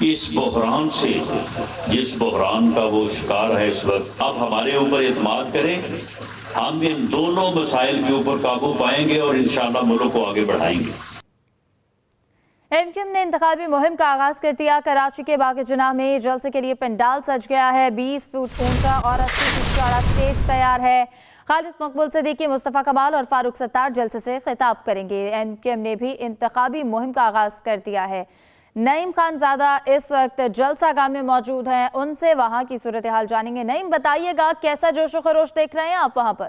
اس بحران سے جس بحران کا وہ شکار ہے اس وقت، آپ ہمارے اوپر اعتماد کریں، ہم ان دونوں مسائل کے اوپر قابو پائیں گے اور انشاءاللہ ملک کو آگے بڑھائیں گے۔ ایم کیو ایم نے انتخابی مہم کا آغاز کر دیا۔ کراچی کے باغ جناح میں جلسے کے لیے پنڈال سج گیا ہے۔ 20 فٹ اونچا اور 80 فٹ چوڑا سٹیج تیار ہے۔ خالد مقبول صدیقی، مصطفیٰ کمال اور فاروق ستار جلسے سے خطاب کریں گے۔ ایم کیو ایم نے بھی انتخابی مہم کا آغاز کر دیا ہے۔ نعیم خان زادہ اس وقت جلسہ گاہ میں موجود ہیں، ان سے وہاں کی صورتحال جانیں گے۔ نعیم، بتائیے گا کیسا جوش و خروش دیکھ رہے ہیں آپ وہاں پر؟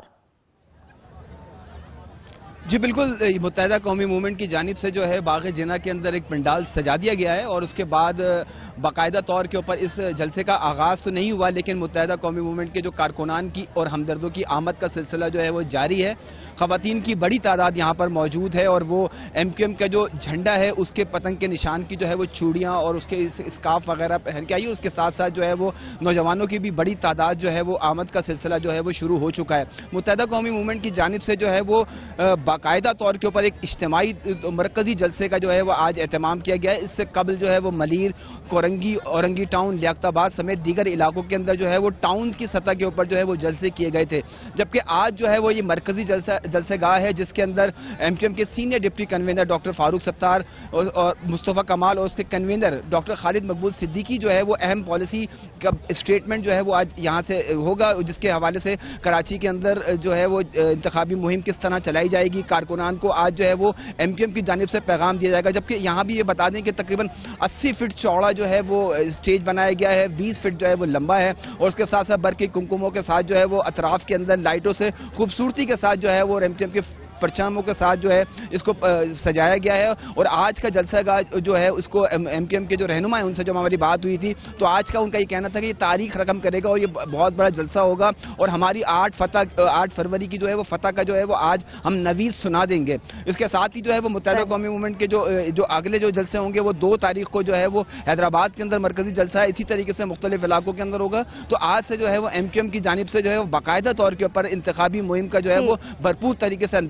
جی بالکل، متحدہ قومی موومنٹ کی جانب سے جو ہے باغ جناح کے اندر ایک پنڈال سجا دیا گیا ہے، اور اس کے بعد باقاعدہ طور کے اوپر اس جلسے کا آغاز تو نہیں ہوا، لیکن متحدہ قومی موومنٹ کے جو کارکنان کی اور ہمدردوں کی آمد کا سلسلہ جو ہے وہ جاری ہے۔ خواتین کی بڑی تعداد یہاں پر موجود ہے، اور وہ ایم کیو ایم کا جو جھنڈا ہے اس کے پتنگ کے نشان کی جو ہے وہ چوڑیاں اور اس کے اسکارف وغیرہ پہن کے آئی ہے۔ اس کے ساتھ ساتھ جو ہے وہ نوجوانوں کی بھی بڑی تعداد جو ہے وہ آمد کا سلسلہ جو ہے وہ شروع ہو چکا ہے۔ متحدہ قومی موومنٹ کی جانب سے جو ہے وہ باقاعدہ طور کے اوپر ایک اجتماعی مرکزی جلسے کا جو ہے وہ آج اہتمام کیا گیا ہے۔ اس سے قبل جو ہے وہ ملیر، کورنگی، اورنگی ٹاؤن، لیاقت آباد سمیت دیگر علاقوں کے اندر جو ہے وہ ٹاؤن کی سطح کے اوپر جو ہے وہ جلسے کیے گئے تھے، جبکہ آج جو ہے وہ یہ مرکزی جلسے گاہ ہے جس کے اندر ایم کیو ایم کے senior deputy convener doctor Farooq Sattar اور مصطفیٰ کمال اور اس کے کنوینر ڈاکٹر خالد مقبول صدیقی جو ہے وہ اہم پالیسی کا اسٹیٹمنٹ جو ہے وہ آج یہاں سے ہوگا، جس کے حوالے سے کراچی کے اندر جو ہے وہ انتخابی مہم کس طرح چلائی جائے گی، کارکنان کو آج جو ہے وہ ایم کیو ایم کی جانب سے پیغام دیا جائے گا۔ جبکہ یہاں بھی یہ بتا دیں کہ تقریباً 80 فٹ چوڑا جو ہے وہ اسٹیج بنایا گیا ہے، 20 فٹ جو ہے وہ لمبا ہے، اور اس کے ساتھ ساتھ برقی کمکموں کے ساتھ جو ہے وہ اطراف کے اندر لائٹوں سے خوبصورتی کے ساتھ جو ہے وہ ایم کیو ایم کے پرچاموں کے ساتھ جو ہے اس کو سجایا گیا ہے۔ اور آج کا جلسہ گاہ جو ہے اس کو ایم کیو ایم کے جو رہنما ہیں ان سے جب ہماری بات ہوئی تھی تو آج کا ان کا یہ کہنا تھا کہ یہ تاریخ رقم کرے گا اور یہ بہت بڑا جلسہ ہوگا، اور ہماری 8 فروری کی جو ہے وہ فتح کا جو ہے وہ آج ہم نوید سنا دیں گے۔ اس کے ساتھ ہی جو ہے وہ متحدہ قومی موومنٹ کے جو اگلے جو جلسے ہوں گے وہ 2 تاریخ کو جو ہے وہ حیدرآباد کے اندر مرکزی جلسہ ہے، اسی طریقے سے مختلف علاقوں کے اندر ہوگا۔ تو آج سے جو ہے وہ ایم کیو ایم کی جانب سے جو ہے وہ باقاعدہ طور کے اوپر انتخابی مہم کا جو ہے وہ بھرپور طریقے سے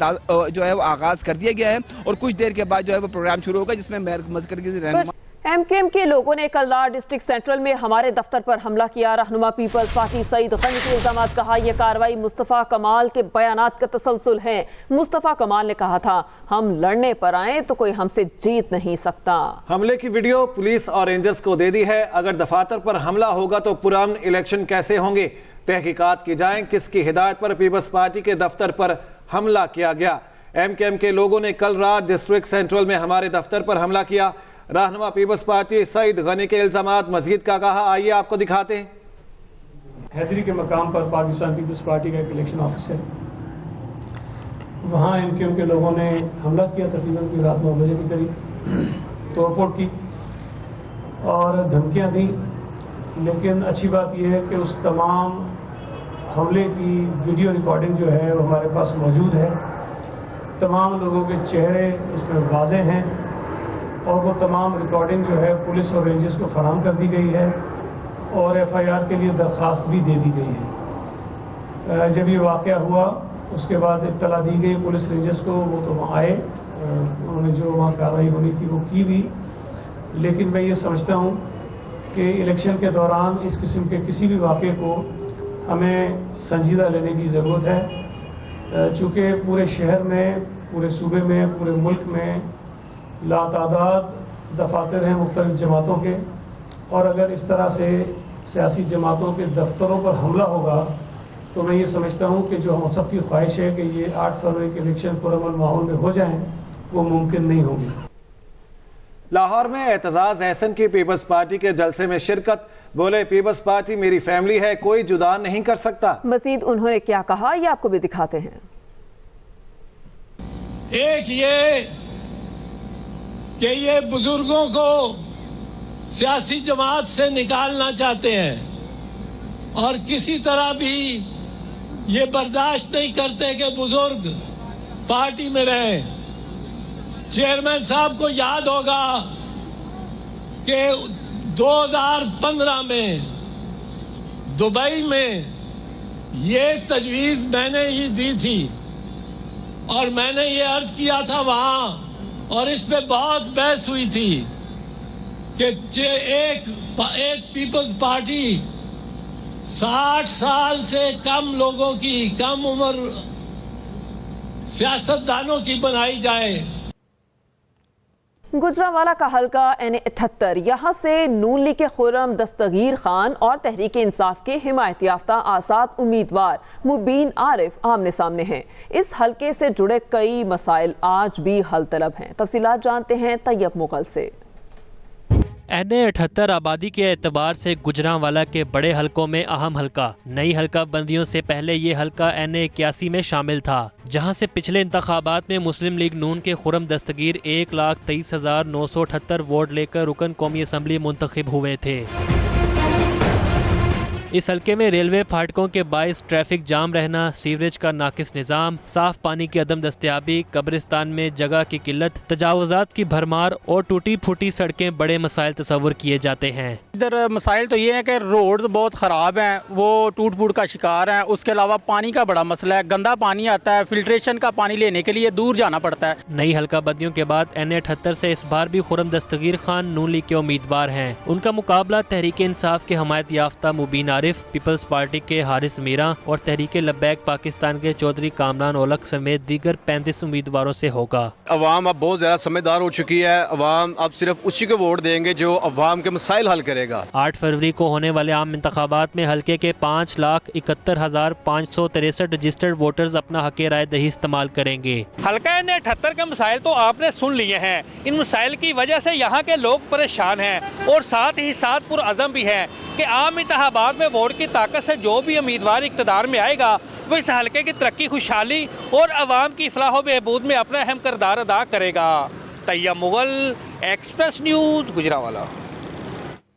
جو ہے وہ آغاز کر دیا گیا ہے، اور کچھ دیر کے بعد جو ہے وہ پروگرام شروع ہوگا جس میں مرکزی رہنما ایم کیو ایم کے لوگوں نے کل رات ڈسٹرکٹ سینٹرل میں ہمارے دفتر پر حملہ کیا۔ رہنما پیپلز پارٹی سعید غنی کے الزامات، کہا یہ کارروائی مصطفیٰ کمال کے بیانات کا تسلسل ہے۔ مصطفیٰ کمال نے کہا تھا ہم لڑنے پر آئیں تو کوئی ہم سے جیت نہیں سکتا۔ حملے کی ویڈیو پولیس اور رینجرز کو دے دی ہے۔ اگر دفاتر پر حملہ ہوگا تو پرامن الیکشن کیسے ہوں گے؟ تحقیقات کی جائیں کس کی ہدایت پر پیپلز پارٹی کے دفتر پر حملہ کیا گیا۔ ایم کیو ایم کے لوگوں نے کل رات ڈسٹرکٹ سینٹرل میں ہمارے دفتر پر حملہ کیا۔ رہنما پیپلز پارٹی سعید غنی کے الزامات مزید کا کہا، آئیے آپ کو دکھاتے ہیں۔ حیدری کے مقام پر پاکستان پیپلز پارٹی کا ایک الیکشن آفس ہے، وہاں ایم کیو ایم کے لوگوں نے حملہ کیا، تقریباً رات 9 بجے کے قریب توڑ پھوڑ کی اور دھمکیاں دیں۔ لیکن اچھی بات یہ ہے کہ اس تمام حملے کی ویڈیو ریکارڈنگ جو ہے وہ ہمارے پاس موجود ہے۔ تمام لوگوں کے چہرے اس میں واضح ہیں، اور وہ تمام ریکارڈنگ جو ہے پولیس اور رینجرز کو فراہم کر دی گئی ہے، اور ایف آئی آر کے لیے درخواست بھی دے دی گئی ہے۔ جب یہ واقعہ ہوا اس کے بعد اطلاع دی گئی پولیس رینجرز کو، وہ تو وہاں آئے، انہوں نے جو وہاں کارروائی ہونی تھی وہ کی بھی۔ لیکن میں یہ سمجھتا ہوں کہ الیکشن کے دوران اس قسم کے کسی بھی واقعے کو ہمیں سنجیدہ لینے کی ضرورت ہے، چونکہ پورے شہر میں، پورے صوبے میں، پورے ملک میں لاتعداد دفاتر ہیں مختلف جماعتوں کے، اور اگر اس طرح سے سیاسی جماعتوں کے دفتروں پر حملہ ہوگا تو میں یہ سمجھتا ہوں کہ جو ہم سب کی خواہش ہے کہ یہ 8 فروری کے الیکشن پرامن ماحول میں ہو جائیں، وہ ممکن نہیں ہوگی۔ لاہور میں اعتزاز احسن کی پیپلز پارٹی کے جلسے میں شرکت، بولے پیپلز پارٹی میری فیملی ہے، کوئی جدا نہیں کر سکتا۔ مزید انہوں نے کیا کہا یہ آپ کو بھی دکھاتے ہیں۔ ایک یہ کہ یہ بزرگوں کو سیاسی جماعت سے نکالنا چاہتے ہیں، اور کسی طرح بھی یہ برداشت نہیں کرتے کہ بزرگ پارٹی میں رہیں۔ چیئرمین صاحب کو یاد ہوگا کہ 2015 میں دبئی میں یہ تجویز میں نے ہی دی تھی، اور میں نے یہ عرض کیا تھا وہاں، اور اس پہ بہت بحث ہوئی تھی۔ کہ ایک پیپلز پارٹی 60 سال سے کم لوگوں کی، کم عمر سیاستدانوں کی بنائی جائے۔ گجرانوالہ کا حلقہ N78، یہاں سے نون لیگ کے خرم دستگیر خان اور تحریک انصاف کے حمایت یافتہ آزاد امیدوار مبین عارف آمنے سامنے ہیں۔ اس حلقے سے جڑے کئی مسائل آج بھی حل طلب ہیں۔ تفصیلات جانتے ہیں طیب مغل سے۔ N78 آبادی کے اعتبار سے گجرانوالہ کے بڑے حلقوں میں اہم حلقہ، نئی حلقہ بندیوں سے پہلے یہ حلقہ N81 میں شامل تھا، جہاں سے پچھلے انتخابات میں مسلم لیگ نون کے خرم دستگیر 1,23,978 ووٹ لے کر رکن قومی اسمبلی منتخب ہوئے تھے۔ اس حلقے میں ریلوے پھاٹکوں کے باعث ٹریفک جام رہنا، سیوریج کا ناقص نظام، صاف پانی کی عدم دستیابی، قبرستان میں جگہ کی قلت، تجاوزات کی بھرمار اور ٹوٹی پھوٹی سڑکیں بڑے مسائل تصور کیے جاتے ہیں۔ ادھر مسائل تو یہ ہیں کہ روڈز بہت خراب ہیں، وہ ٹوٹ پھوٹ کا شکار ہیں۔ اس کے علاوہ پانی کا بڑا مسئلہ ہے، گندا پانی آتا ہے، فلٹریشن کا پانی لینے کے لیے دور جانا پڑتا ہے۔ نئی حلقہ بندیوں کے بعد N78 سے اس بار بھی خرم دستگیر خان نون لیگ کے امیدوار ہیں۔ ان کا مقابلہ تحریک انصاف کے حمایت یافتہ مبین عارف، پیپلز پارٹی کے حارث میرا اور تحریک لبیک پاکستان کے چودھری کامران اولک سمیت دیگر 35 امیدواروں سے ہوگا۔ عوام اب بہت زیادہ سمجھدار ہو چکی ہے، عوام اب صرف اسی کو ووٹ دیں گے جو عوام کے مسائل حل کرے گا۔ 8 فروری کو ہونے والے عام انتخابات میں حلقے کے 5,71,563 رجسٹرڈ ووٹرز اپنا حق رائے دہی استعمال کریں گے۔ حلقہ N78 کے مسائل تو آپ نے سن لیے ہیں۔ ان مسائل کی وجہ سے یہاں کے لوگ پریشان ہیں اور ساتھ ہی ساتھ پرعزم بھی ہیں کہ عام انتخابات میں ووٹ کی طاقت سے جو بھی امیدوار اقتدار میں آئے گا وہ اس حلقے کی ترقی، خوشحالی اور عوام کی فلاح و بہبود میں اپنا اہم کردار ادا کرے گا۔ طیب مغل، ایکسپریس نیوز، گجرانوالہ۔